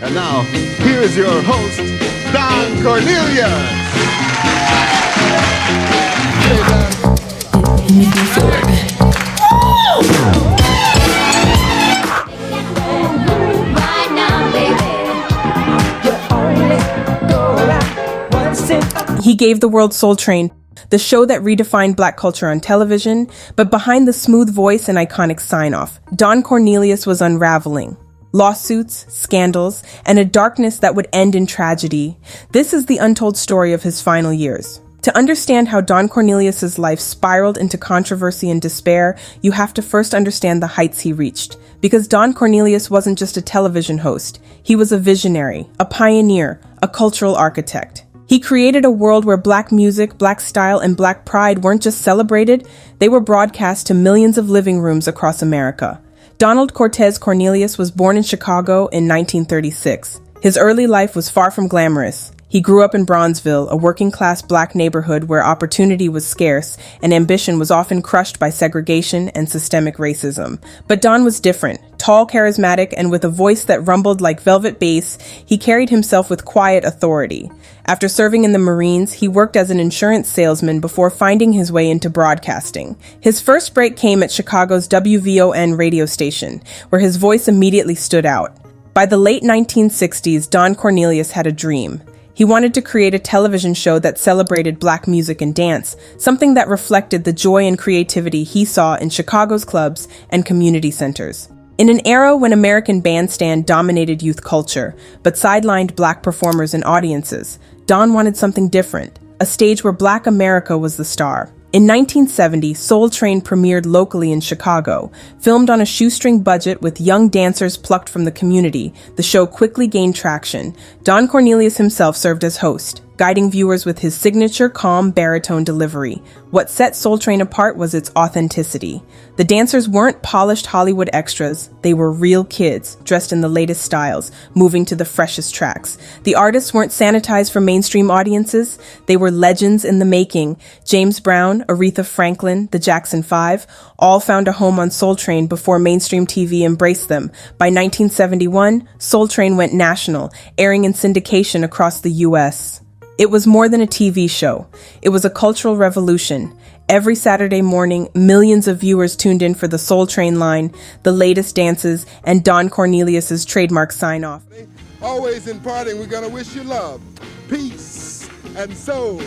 And now, here is your host, Don Cornelius. He gave the world Soul Train, the show that redefined Black culture on television, but behind the smooth voice and iconic sign-off, Don Cornelius was unraveling. Lawsuits, scandals, and a darkness that would end in tragedy. This is the untold story of his final years. To understand how Don Cornelius's life spiraled into controversy and despair, you have to first understand the heights he reached. Because Don Cornelius wasn't just a television host, he was a visionary, a pioneer, a cultural architect. He created a world where Black music, Black style, and Black pride weren't just celebrated, they were broadcast to millions of living rooms across America. Donald Cortez Cornelius was born in Chicago in 1936. His early life was far from glamorous. He grew up in Bronzeville, a working-class Black neighborhood where opportunity was scarce and ambition was often crushed by segregation and systemic racism. But Don was different. Tall, charismatic, and with a voice that rumbled like velvet bass, he carried himself with quiet authority. After serving in the Marines, he worked as an insurance salesman before finding his way into broadcasting. His first break came at Chicago's WVON radio station, where his voice immediately stood out. By the late 1960s, Don Cornelius had a dream. He wanted to create a television show that celebrated Black music and dance, something that reflected the joy and creativity he saw in Chicago's clubs and community centers. In an era when American bandstand dominated youth culture, but sidelined Black performers and audiences, Don wanted something different, a stage where Black America was the star. In 1970, Soul Train premiered locally in Chicago. Filmed on a shoestring budget with young dancers plucked from the community, the show quickly gained traction. Don Cornelius himself served as host, guiding viewers with his signature calm baritone delivery. What set Soul Train apart was its authenticity. The dancers weren't polished Hollywood extras. They were real kids, dressed in the latest styles, moving to the freshest tracks. The artists weren't sanitized for mainstream audiences. They were legends in the making. James Brown, Aretha Franklin, the Jackson 5, all found a home on Soul Train before mainstream TV embraced them. By 1971, Soul Train went national, airing in syndication across the U.S. It was more than a TV show. It was a cultural revolution. Every Saturday morning, millions of viewers tuned in for the Soul Train line, the latest dances, and Don Cornelius's trademark sign-off. Always in parting, we're going to wish you love, peace, and soul.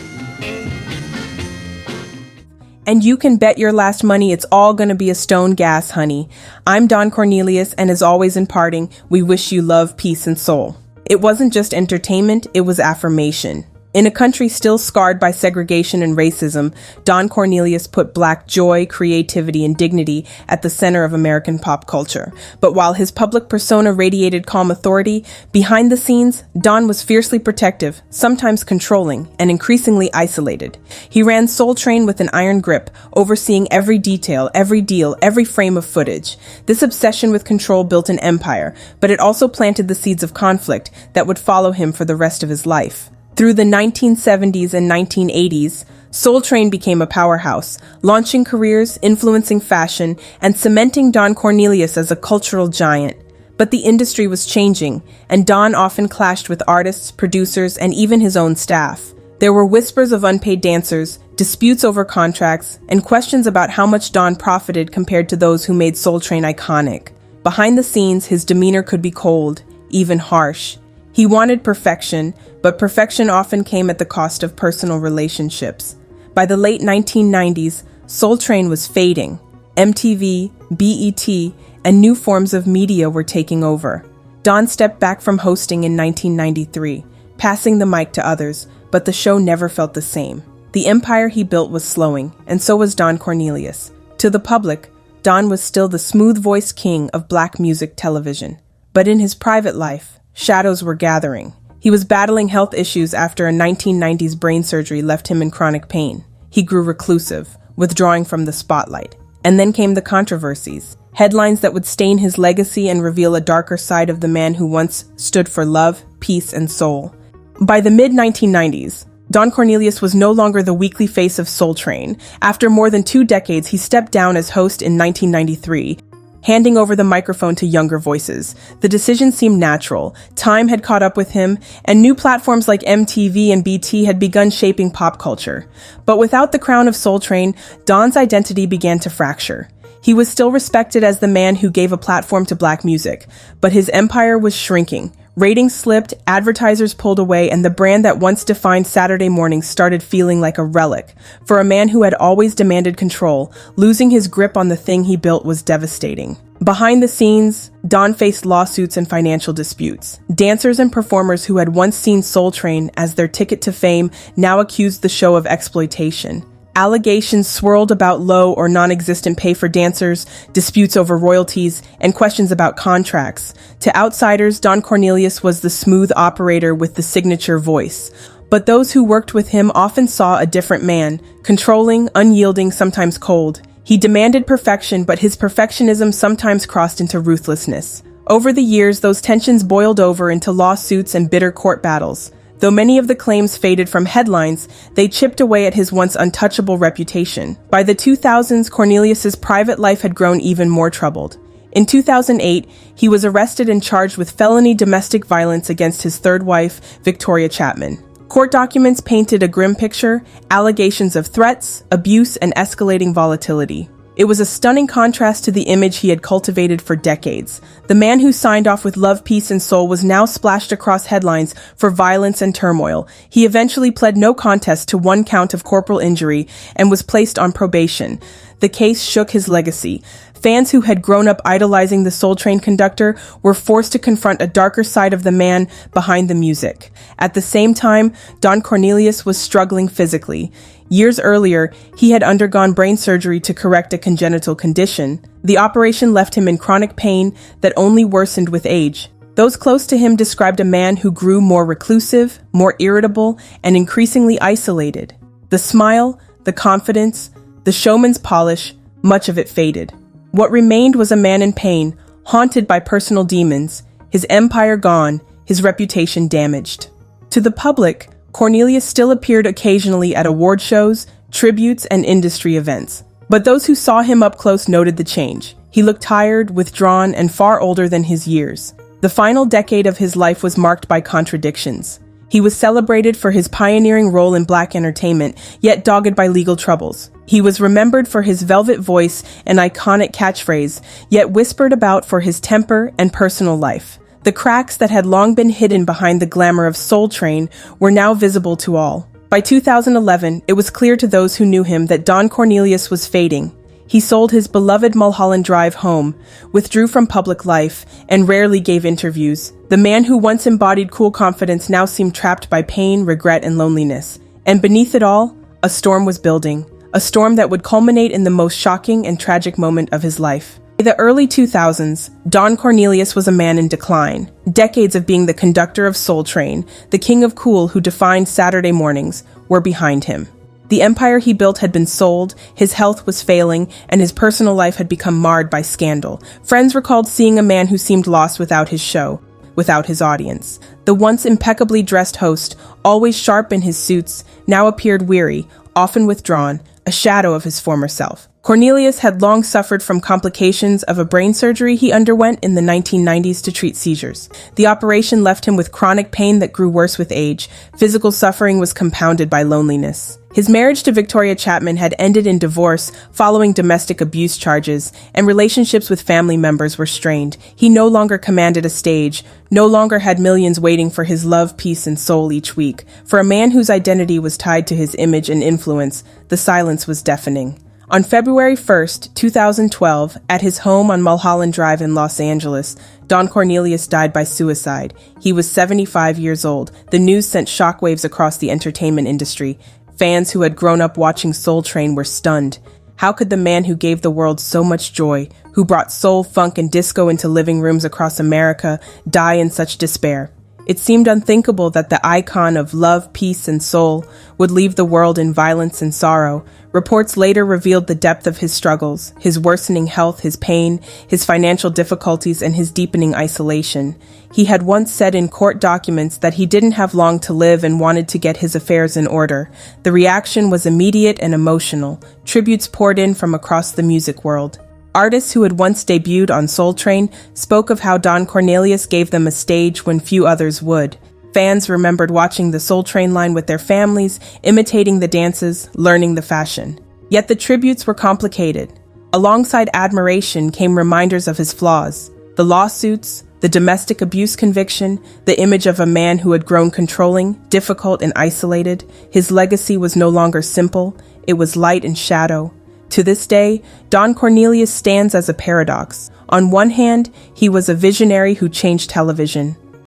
And you can bet your last money it's all going to be a stone gas, honey. I'm Don Cornelius, and as always in parting, we wish you love, peace, and soul. It wasn't just entertainment, it was affirmation. In a country still scarred by segregation and racism, Don Cornelius put Black joy, creativity, and dignity at the center of American pop culture. But while his public persona radiated calm authority, behind the scenes, Don was fiercely protective, sometimes controlling, and increasingly isolated. He ran Soul Train with an iron grip, overseeing every detail, every deal, every frame of footage. This obsession with control built an empire, but it also planted the seeds of conflict that would follow him for the rest of his life. Through the 1970s and 1980s, Soul Train became a powerhouse, launching careers, influencing fashion, and cementing Don Cornelius as a cultural giant. But the industry was changing, and Don often clashed with artists, producers, and even his own staff. There were whispers of unpaid dancers, disputes over contracts, and questions about how much Don profited compared to those who made Soul Train iconic. Behind the scenes, his demeanor could be cold, even harsh. He wanted perfection, but perfection often came at the cost of personal relationships. By the late 1990s, Soul Train was fading. MTV, BET, and new forms of media were taking over. Don stepped back from hosting in 1993, passing the mic to others, but the show never felt the same. The empire he built was slowing, and so was Don Cornelius. To the public, Don was still the smooth-voiced king of Black music television. But in his private life, shadows were gathering. He was battling health issues after a 1990s brain surgery left him in chronic pain. He grew reclusive, withdrawing from the spotlight. And then came the controversies, headlines that would stain his legacy and reveal a darker side of the man who once stood for love, peace, and soul. By the mid-1990s, Don Cornelius was no longer the weekly face of Soul Train. After more than 2 decades, he stepped down as host in 1993. handing over the microphone to younger voices. The decision seemed natural. Time had caught up with him, and new platforms like MTV and BT had begun shaping pop culture. But without the crown of Soul Train, Don's identity began to fracture. He was still respected as the man who gave a platform to black music, but his empire was shrinking. Ratings slipped, advertisers pulled away, and the brand that once defined Saturday mornings started feeling like a relic. For a man who had always demanded control, losing his grip on the thing he built was devastating. Behind the scenes, Don faced lawsuits and financial disputes. Dancers and performers who had once seen Soul Train as their ticket to fame now accused the show of exploitation. Allegations swirled about low or non-existent pay for dancers, disputes over royalties, and questions about contracts. To outsiders, Don Cornelius was the smooth operator with the signature voice. But those who worked with him often saw a different man, controlling, unyielding, sometimes cold. He demanded perfection, but his perfectionism sometimes crossed into ruthlessness. Over the years, those tensions boiled over into lawsuits and bitter court battles. Though many of the claims faded from headlines, they chipped away at his once untouchable reputation. By the 2000s, Cornelius's private life had grown even more troubled. In 2008, he was arrested and charged with felony domestic violence against his third wife, Victoria Chapman. Court documents painted a grim picture, allegations of threats, abuse, and escalating volatility. It was a stunning contrast to the image he had cultivated for decades. The man who signed off with love, peace, and soul was now splashed across headlines for violence and turmoil. He eventually pled no contest to one count of corporal injury and was placed on probation. The case shook his legacy. Fans who had grown up idolizing the Soul Train conductor were forced to confront a darker side of the man behind the music. At the same time, Don Cornelius was struggling physically. Years earlier, he had undergone brain surgery to correct a congenital condition. The operation left him in chronic pain that only worsened with age. Those close to him described a man who grew more reclusive, more irritable, and increasingly isolated. The smile, the confidence, the showman's polish, much of it faded. What remained was a man in pain, haunted by personal demons, his empire gone, his reputation damaged. To the public, Cornelius still appeared occasionally at award shows, tributes, and industry events. But those who saw him up close noted the change. He looked tired, withdrawn, and far older than his years. The final decade of his life was marked by contradictions. He was celebrated for his pioneering role in black entertainment, yet dogged by legal troubles. He was remembered for his velvet voice and iconic catchphrase, yet whispered about for his temper and personal life. The cracks that had long been hidden behind the glamour of Soul Train were now visible to all. By 2011, it was clear to those who knew him that Don Cornelius was fading. He sold his beloved Mulholland Drive home, withdrew from public life, and rarely gave interviews. The man who once embodied cool confidence now seemed trapped by pain, regret, and loneliness. And beneath it all, a storm was building. A storm that would culminate in the most shocking and tragic moment of his life. In the early 2000s, Don Cornelius was a man in decline. Decades of being the conductor of Soul Train, the king of cool who defined Saturday mornings, were behind him. The empire he built had been sold, his health was failing, and his personal life had become marred by scandal. Friends recalled seeing a man who seemed lost without his show, without his audience. The once impeccably dressed host, always sharp in his suits, now appeared weary, often withdrawn, a shadow of his former self. Cornelius had long suffered from complications of a brain surgery he underwent in the 1990s to treat seizures. The operation left him with chronic pain that grew worse with age. Physical suffering was compounded by loneliness. His marriage to Victoria Chapman had ended in divorce following domestic abuse charges, and relationships with family members were strained. He no longer commanded a stage, no longer had millions waiting for his love, peace, and soul each week. For a man whose identity was tied to his image and influence, the silence was deafening. On February 1st, 2012, at his home on Mulholland Drive in Los Angeles, Don Cornelius died by suicide. He was 75 years old. The news sent shockwaves across the entertainment industry. Fans who had grown up watching Soul Train were stunned. How could the man who gave the world so much joy, who brought soul, funk, and disco into living rooms across America, die in such despair? It seemed unthinkable that the icon of love, peace, and soul would leave the world in violence and sorrow. Reports later revealed the depth of his struggles, his worsening health, his pain, his financial difficulties, and his deepening isolation. He had once said in court documents that he didn't have long to live and wanted to get his affairs in order. The reaction was immediate and emotional. Tributes poured in from across the music world. Artists who had once debuted on Soul Train spoke of how Don Cornelius gave them a stage when few others would. Fans remembered watching the Soul Train line with their families, imitating the dances, learning the fashion. Yet the tributes were complicated. Alongside admiration came reminders of his flaws. The lawsuits, the domestic abuse conviction, the image of a man who had grown controlling, difficult, and isolated. His legacy was no longer simple, it was light and shadow. To this day, Don Cornelius stands as a paradox. On one hand, he was a visionary who changed television.